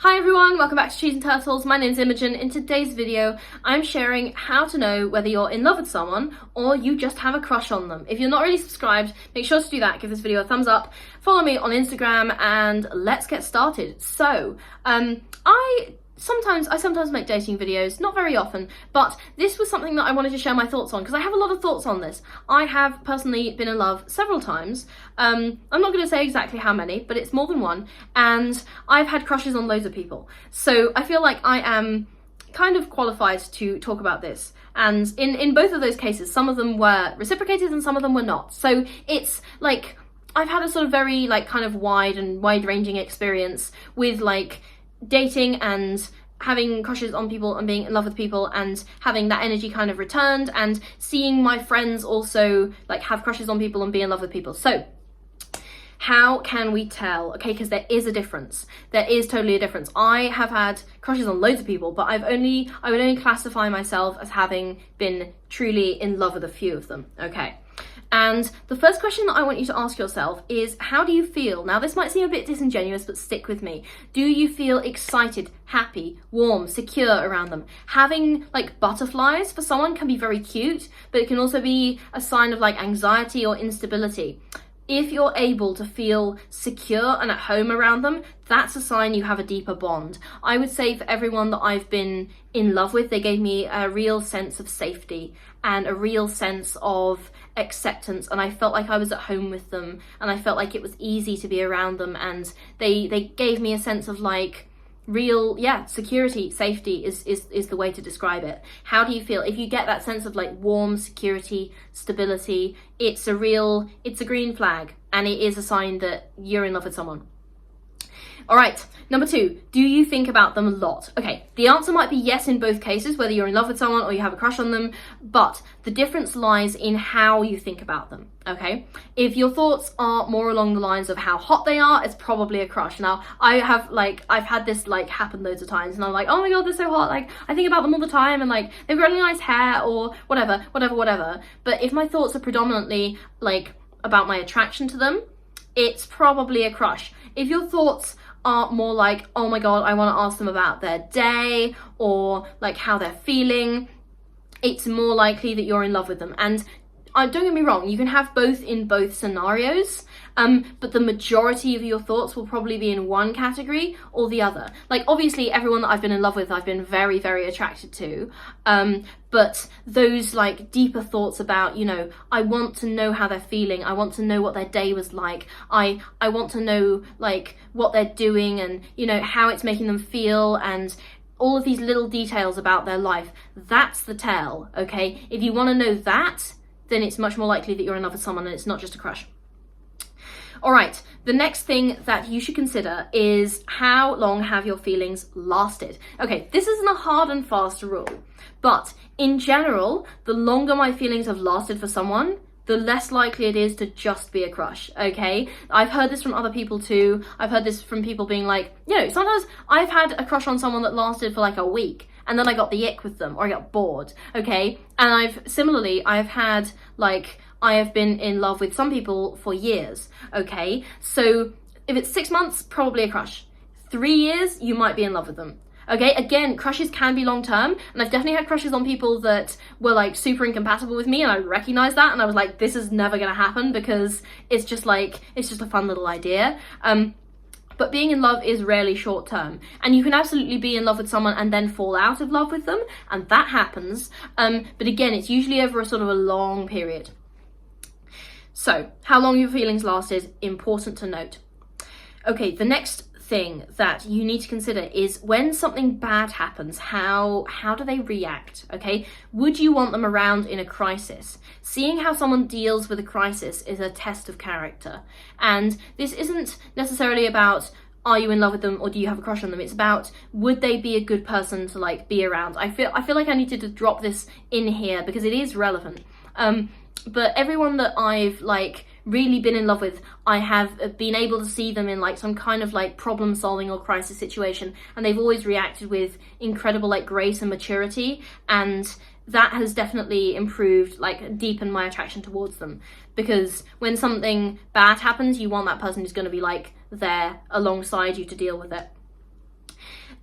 Hi everyone, welcome back to Cheese and Turtles. My name's Imogen. In today's video, I'm sharing how to know whether you're in love with someone or you just have a crush on them. If you're not already subscribed, make sure to do that. Give this video a thumbs up, follow me on Instagram, and let's get started. So, I sometimes make dating videos, not very often, but this was something that I wanted to share my thoughts on because I have a lot of thoughts on this. I have personally been in love several times. I'm not going to say exactly how many, but it's more than one, and I've had crushes on loads of people. So I feel like I am kind of qualified to talk about this. And in both of those cases, some of them were reciprocated and some of them were not. So it's like, I've had a sort of very like kind of wide-ranging experience with like dating and having crushes on people and being in love with people and having that energy kind of returned, and seeing my friends also like have crushes on people and be in love with people. So how can we tell? Okay, because there is a difference. There is totally a difference. I have had crushes on loads of people, but I would only classify myself as having been truly in love with a few of them. Okay. And the first question that I want you to ask yourself is, how do you feel? Now, this might seem a bit disingenuous, but stick with me. Do you feel excited, happy, warm, secure around them? Having like butterflies for someone can be very cute, but it can also be a sign of like anxiety or instability. If you're able to feel secure and at home around them, that's a sign you have a deeper bond. I would say for everyone that I've been in love with, they gave me a real sense of safety and a real sense of acceptance, and I felt like I was at home with them, and I felt like it was easy to be around them, and they gave me a sense of like real, security. Safety is the way to describe it. How do you feel? If you get that sense of like warm security, stability, it's a green flag, and it is a sign that you're in love with someone. All right, number 2, do you think about them a lot? Okay, the answer might be yes in both cases, whether you're in love with someone or you have a crush on them, but the difference lies in how you think about them, okay? If your thoughts are more along the lines of how hot they are, it's probably a crush. Now, I've had this like happen loads of times, and I'm like, oh my god, they're so hot, like I think about them all the time, and like they've got really nice hair or whatever. But if my thoughts are predominantly like about my attraction to them, it's probably a crush. If your thoughts are more like, oh my god, I want to ask them about their day or like how they're feeling, it's more likely that you're in love with them. And don't get me wrong, you can have both in both scenarios, but the majority of your thoughts will probably be in one category or the other. Like obviously everyone that I've been in love with, I've been very, very attracted to, but those like deeper thoughts about, you know, I want to know how they're feeling, I want to know what their day was like, I want to know like what they're doing and, you know, how it's making them feel, and all of these little details about their life, that's the tell, okay? If you want to know that, then it's much more likely that you're in love with someone and it's not just a crush. All right, the next thing that you should consider is, how long have your feelings lasted? Okay, this isn't a hard and fast rule, but in general, the longer my feelings have lasted for someone, the less likely it is to just be a crush, okay? I've heard this from other people too. I've heard this from people being like, you know, sometimes I've had a crush on someone that lasted for like a week, and then I got the ick with them, or I got bored, okay? And I've had, like, I have been in love with some people for years, okay? So if it's 6 months, probably a crush. 3 years, you might be in love with them. Okay, again, crushes can be long term, and I've definitely had crushes on people that were like super incompatible with me, and I recognized that, and I was like, this is never gonna happen because it's just a fun little idea. But being in love is rarely short term, and you can absolutely be in love with someone and then fall out of love with them, and that happens. But again, it's usually over a sort of a long period. So, how long your feelings lasted, important to note. Okay, the next thing that you need to consider is, when something bad happens, how do they react? Okay, would you want them around in a crisis? Seeing how someone deals with a crisis is a test of character, and this isn't necessarily about, are you in love with them or do you have a crush on them? It's about, would they be a good person to like be around? I feel like I needed to drop this in here because it is relevant. But everyone that I've like really been in love with, I have been able to see them in like some kind of like problem solving or crisis situation, and they've always reacted with incredible like grace and maturity, and that has definitely improved, like deepened my attraction towards them, because when something bad happens, you want that person who's going to be like there alongside you to deal with it.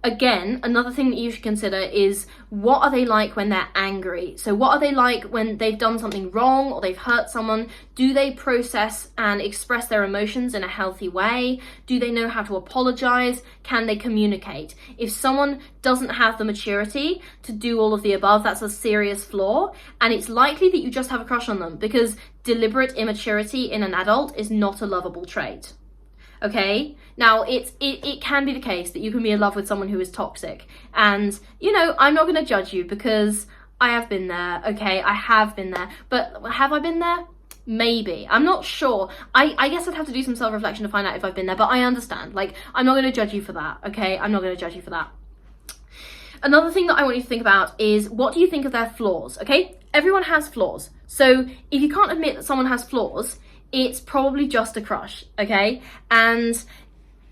Again, another thing that you should consider is, what are they like when they're angry? So what are they like when they've done something wrong or they've hurt someone? Do they process and express their emotions in a healthy way? Do they know how to apologize? Can they communicate? If someone doesn't have the maturity to do all of the above, that's a serious flaw, and it's likely that you just have a crush on them, because deliberate immaturity in an adult is not a lovable trait. Okay, now it can be the case that you can be in love with someone who is toxic, and you know, I'm not going to judge you because I have been there. Okay, I have been there, but have I been there? Maybe. I'm not sure. I guess I'd have to do some self-reflection to find out if I've been there, but I understand. Like, I'm not going to judge you for that. Okay, I'm not going to judge you for that. Another thing that I want you to think about is, what do you think of their flaws? Okay, everyone has flaws, so if you can't admit that someone has flaws, it's probably just a crush, okay? And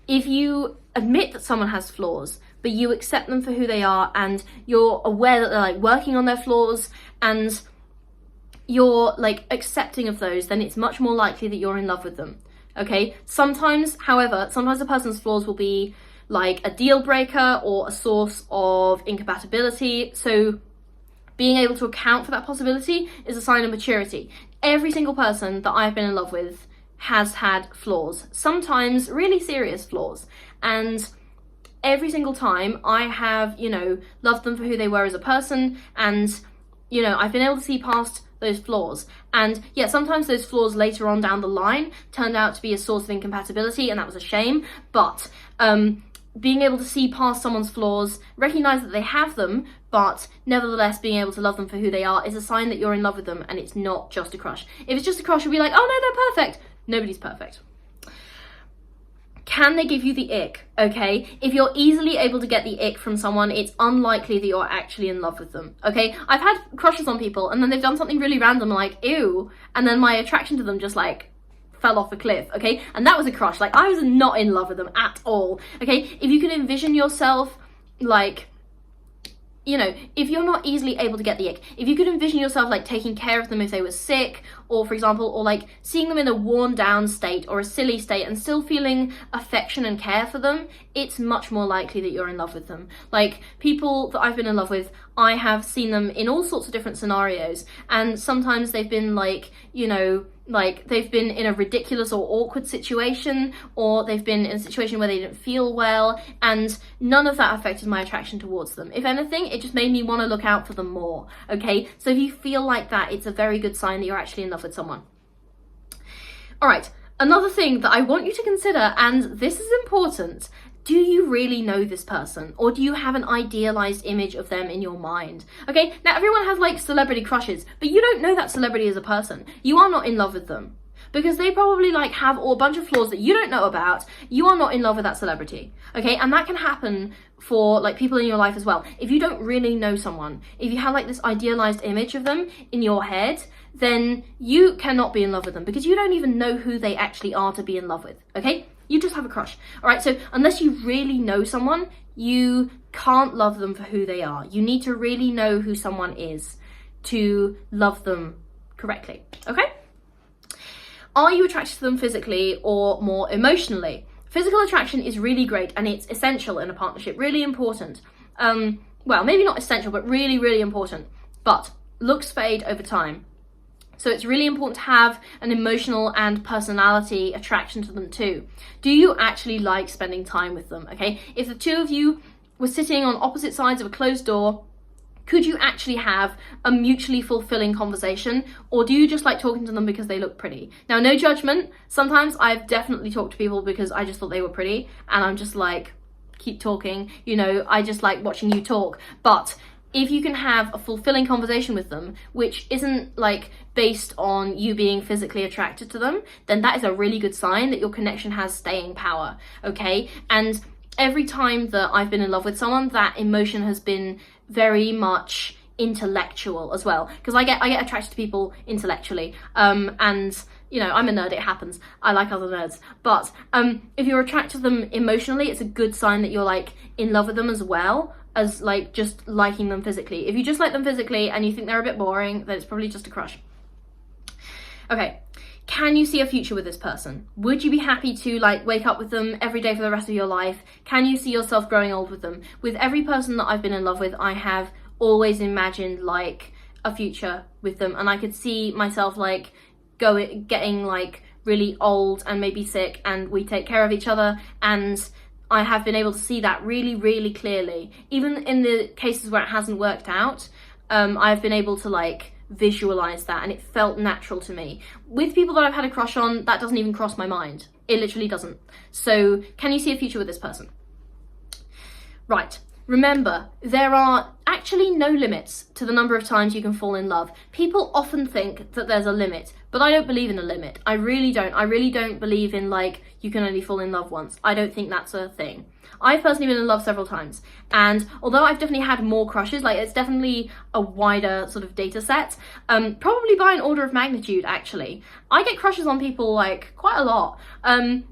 if you admit that someone has flaws, but you accept them for who they are, and you're aware that they're like working on their flaws, and you're like accepting of those, then it's much more likely that you're in love with them, okay? Sometimes, however, sometimes a person's flaws will be like a deal breaker or a source of incompatibility, so being able to account for that possibility is a sign of maturity. Every single person that I've been in love with has had flaws, sometimes really serious flaws, and every single time I have, you know, loved them for who they were as a person, and, you know, I've been able to see past those flaws. And yeah, sometimes those flaws later on down the line turned out to be a source of incompatibility, and that was a shame, but being able to see past someone's flaws, recognize that they have them, but nevertheless being able to love them for who they are, is a sign that you're in love with them, and it's not just a crush. If it's just a crush, you'll be like, oh no, they're perfect. Nobody's perfect. Can they give you the ick? Okay, if you're easily able to get the ick from someone, it's unlikely that you're actually in love with them. Okay, I've had crushes on people, and then they've done something really random, like ew, and then my attraction to them just like fell off a cliff, okay? And that was a crush. Like, I was not in love with them at all, okay? If you can envision yourself, like, you know, if you're not easily able to get the ick, if you could envision yourself like taking care of them if they were sick, or for example, or like seeing them in a worn down state or a silly state and still feeling affection and care for them, it's much more likely that you're in love with them. Like, people that I've been in love with, I have seen them in all sorts of different scenarios, and sometimes they've been like, you know, like they've been in a ridiculous or awkward situation, or they've been in a situation where they didn't feel well, and none of that affected my attraction towards them. If anything, it just made me want to look out for them more, okay? So if you feel like that, it's a very good sign that you're actually in love with someone. All right, another thing that I want you to consider, and this is important, do you really know this person, or do you have an idealized image of them in your mind? Okay, now everyone has like celebrity crushes, but you don't know that celebrity as a person. You are not in love with them, because they probably like have a bunch of flaws that you don't know about. You are not in love with that celebrity, okay? And that can happen for like people in your life as well. If you don't really know someone, if you have like this idealized image of them in your head, then you cannot be in love with them, because you don't even know who they actually are to be in love with, okay? You just have a crush. All right, so unless you really know someone, you can't love them for who they are. You need to really know who someone is to love them correctly, okay? Are you attracted to them physically or more emotionally? Physical attraction is really great, and it's essential in a partnership, really important. Well, maybe not essential, but really, really important. But looks fade over time. So it's really important to have an emotional and personality attraction to them too. Do you actually like spending time with them, okay? If the two of you were sitting on opposite sides of a closed door, could you actually have a mutually fulfilling conversation, or do you just like talking to them because they look pretty? Now, no judgment. Sometimes I've definitely talked to people because I just thought they were pretty, and I'm just like, keep talking, you know, I just like watching you talk. But if you can have a fulfilling conversation with them, which isn't like based on you being physically attracted to them, then that is a really good sign that your connection has staying power, okay? And every time that I've been in love with someone, that emotion has been very much intellectual as well, because I get attracted to people intellectually, and you know, I'm a nerd, it happens. I like other nerds. But if you're attracted to them emotionally, it's a good sign that you're like in love with them as well as like just liking them physically. If you just like them physically and you think they're a bit boring, then it's probably just a crush. Okay, Can you see a future with this person? Would you be happy to like wake up with them every day for the rest of your life? Can you see yourself growing old with them? With every person that I've been in love with, I have always imagined like a future with them, and I could see myself like getting like really old and maybe sick, and we take care of each other, and I have been able to see that really, really clearly. Even in the cases where it hasn't worked out, I've been able to like visualize that, and it felt natural to me. With people that I've had a crush on, that doesn't even cross my mind. It literally doesn't. So can you see a future with this person? Right. Remember, there are actually no limits to the number of times you can fall in love. People often think that there's a limit, but I don't believe in a limit. I really don't. I really don't believe in like, you can only fall in love once. I don't think that's a thing. I've personally been in love several times, and although I've definitely had more crushes, like it's definitely a wider sort of data set, probably by an order of magnitude actually. I get crushes on people like quite a lot. I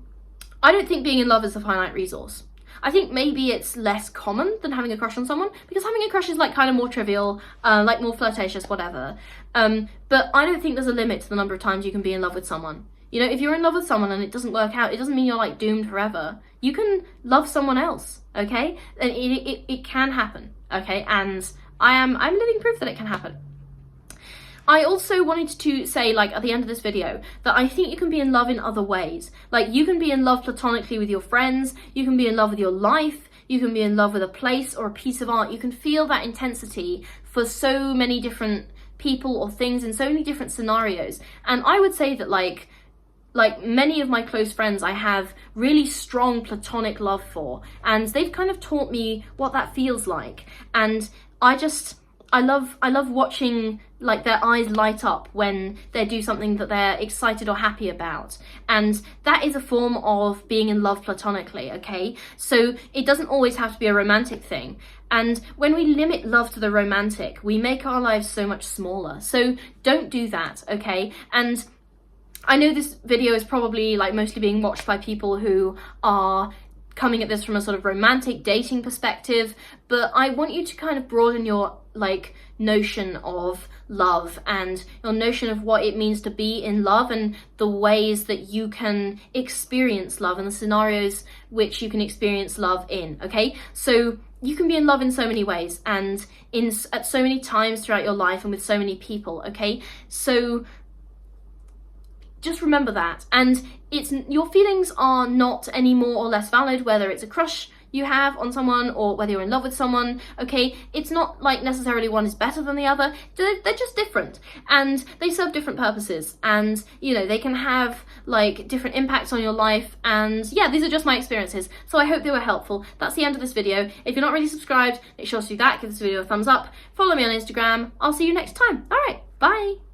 don't think being in love is a finite resource. I think maybe it's less common than having a crush on someone, because having a crush is like kind of more trivial, like more flirtatious, whatever. But I don't think there's a limit to the number of times you can be in love with someone. You know, if you're in love with someone and it doesn't work out, it doesn't mean you're like doomed forever. You can love someone else, okay? And it can happen, okay? And I'm living proof that it can happen. I also wanted to say, like, at the end of this video, that I think you can be in love in other ways. Like, you can be in love platonically with your friends, you can be in love with your life, you can be in love with a place or a piece of art. You can feel that intensity for so many different people or things in so many different scenarios. And I would say that, like many of my close friends I have really strong platonic love for, and they've kind of taught me what that feels like. And I love watching like their eyes light up when they do something that they're excited or happy about. And that is a form of being in love platonically, okay? So it doesn't always have to be a romantic thing. And when we limit love to the romantic, we make our lives so much smaller. So don't do that, okay? And I know this video is probably like mostly being watched by people who are coming at this from a sort of romantic dating perspective, but I want you to kind of broaden your like notion of love and your notion of what it means to be in love, and the ways that you can experience love and the scenarios which you can experience love in, okay? So you can be in love in so many ways and at so many times throughout your life and with so many people, okay? So just remember that, and your feelings are not any more or less valid whether it's a crush you have on someone or whether you're in love with someone, okay? It's not like necessarily one is better than the other. They're just different, and they serve different purposes, and you know, they can have like different impacts on your life. And yeah, these are just my experiences, so I hope they were helpful. That's the end of this video. If you're not really subscribed, make sure to do that. Give this video a thumbs up, follow me on Instagram. I'll see you next time. All right, bye.